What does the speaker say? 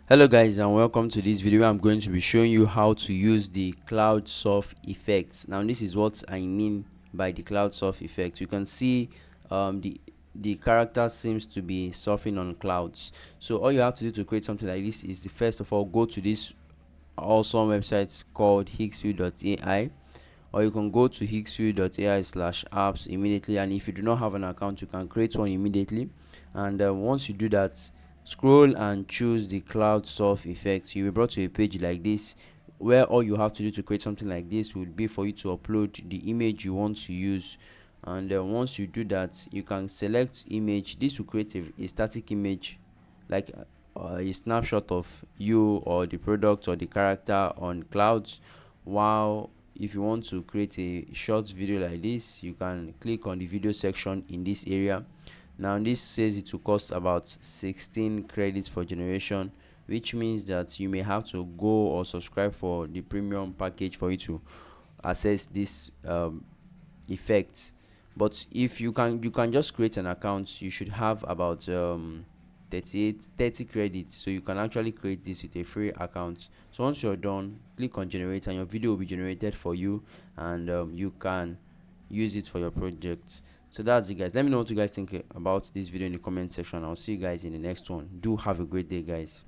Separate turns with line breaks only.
Hello guys, and welcome to this video. I'm going to be showing you how to use the cloud surf effect. Now this is what I mean by the cloud surf effect. You can see the character seems to be surfing on clouds. So all you have to do to create something like this is first of all go to this awesome website called Higgsfield.ai, or you can go to higgsfield.ai/apps immediately, and if you do not have an account you can create one immediately. And once you do that, scroll and choose the cloud surf effect. You'll be brought to a page like this, where all you have to do to create something like this would be for you to upload the image you want to use. And once you do that, you can select image. This will create a static image, like a snapshot of you or the product or the character on clouds. While if you want to create a short video like this, you can click on the video section in this area. Now this says it will cost about 16 credits for generation, which means that you may have to go or subscribe for the premium package for you to access this effect. But if you can just create an account. You should have about 30 credits, so you can actually create this with a free account. So once you're done, click on generate and your video will be generated for you, and you can use it for your project. So that's it guys. Let me know what you guys think about this video in the comment section. I'll see you guys in the next one. Do have a great day guys.